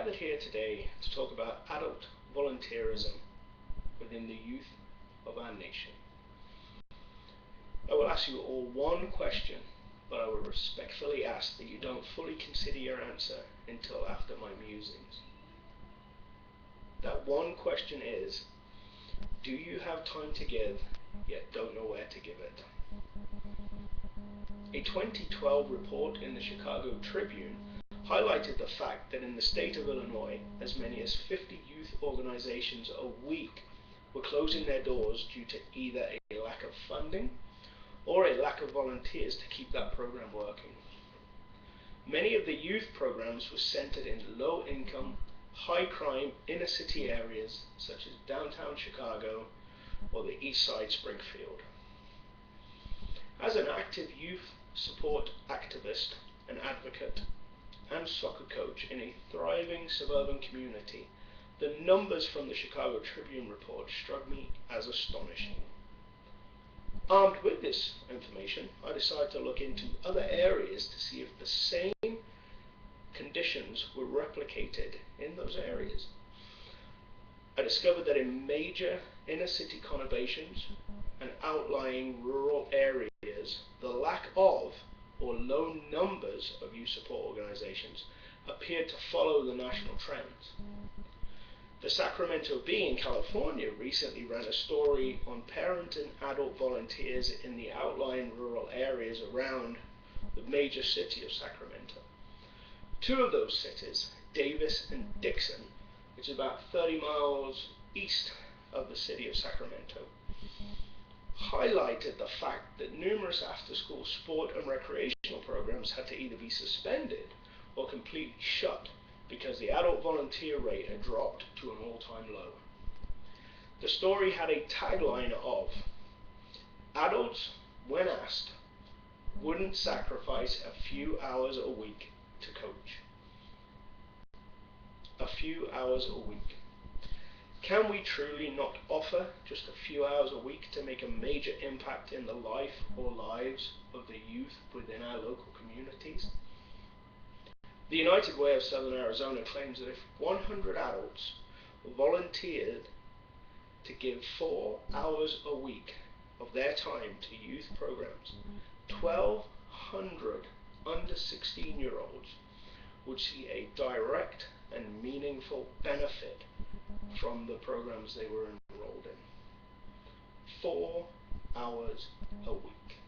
gathered here today to talk about adult volunteerism within the youth of our nation. I will ask you all one question, but I will respectfully ask that you don't fully consider your answer until after my musings. That one question is, do you have time to give, yet don't know where to give it? A 2012 report in the Chicago Tribune highlighted the fact that in the state of Illinois, as many as 50 youth organizations a week were closing their doors due to either a lack of funding or a lack of volunteers to keep that program working. Many of the youth programs were centered in low-income, high-crime inner-city areas such as downtown Chicago or the East Side Springfield. As an active youth support activist, an advocate, and soccer coach in a thriving suburban community, the numbers from the Chicago Tribune report struck me as astonishing. Armed with this information, I decided to look into other areas to see if the same conditions were replicated in those areas. I discovered that in major inner city conurbations and outlying rural areas, the lack of or low numbers of youth support organizations appeared to follow the national trends. The Sacramento Bee in California recently ran a story on parent and adult volunteers in the outlying rural areas around the major city of Sacramento. Two of those cities, Davis and Dixon, which is about 30 miles east of the city of Sacramento, highlighted the fact that numerous after-school sport and recreational programs had to either be suspended or completely shut because the adult volunteer rate had dropped to an all-time low. The story had a tagline of, "Adults, when asked, wouldn't sacrifice a few hours a week to coach." A few hours a week. Can we truly not offer just a few hours a week to make a major impact in the life or lives of the youth within our local communities? The United Way of Southern Arizona claims that if 100 adults volunteered to give 4 hours a week of their time to youth programs, 1,200 under 16-year-olds would see a direct and meaningful benefit from the programs they were enrolled in. 4 hours a week.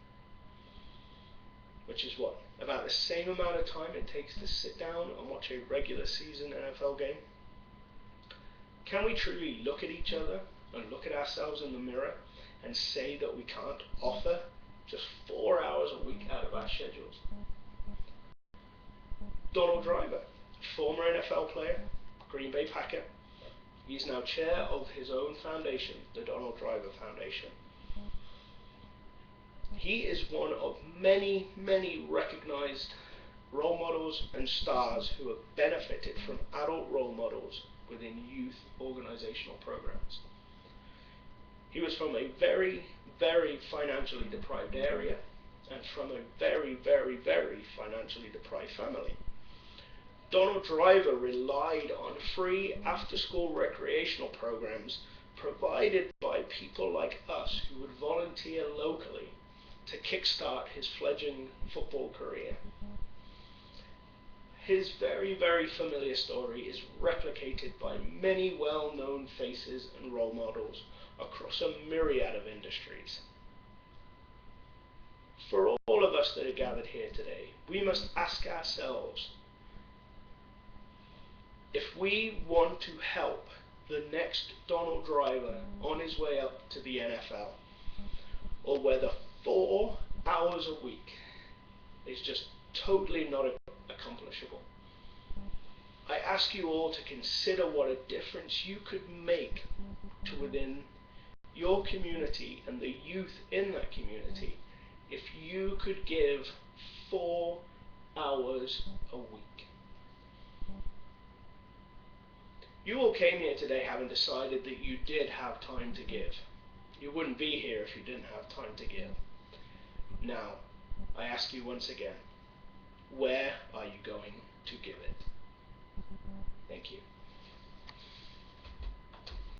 Which is what? About the same amount of time it takes to sit down and watch a regular season NFL game? Can we truly look at each other and look at ourselves in the mirror and say that we can't offer just 4 hours a week out of our schedules? Donald Driver, former NFL player, Green Bay Packer, he's now chair of his own foundation, the Donald Driver Foundation. He is one of many, many recognized role models and stars who have benefited from adult role models within youth organizational programs. He was from a very, very financially deprived area and from a very, very, very financially deprived family. Donald Driver relied on free after-school recreational programs provided by people like us who would volunteer locally to kickstart his fledgling football career. His very, very familiar story is replicated by many well-known faces and role models across a myriad of industries. For all of us that are gathered here today, we must ask ourselves, if we want to help the next Donald Driver on his way up to the NFL, or whether 4 hours a week is just totally not accomplishable, I ask you all to consider what a difference you could make to within your community and the youth in that community if you could give 4 hours a week. You all came here today having decided that you did have time to give. You wouldn't be here if you didn't have time to give. Now, I ask you once again, where are you going to give it? Thank you. Thank you.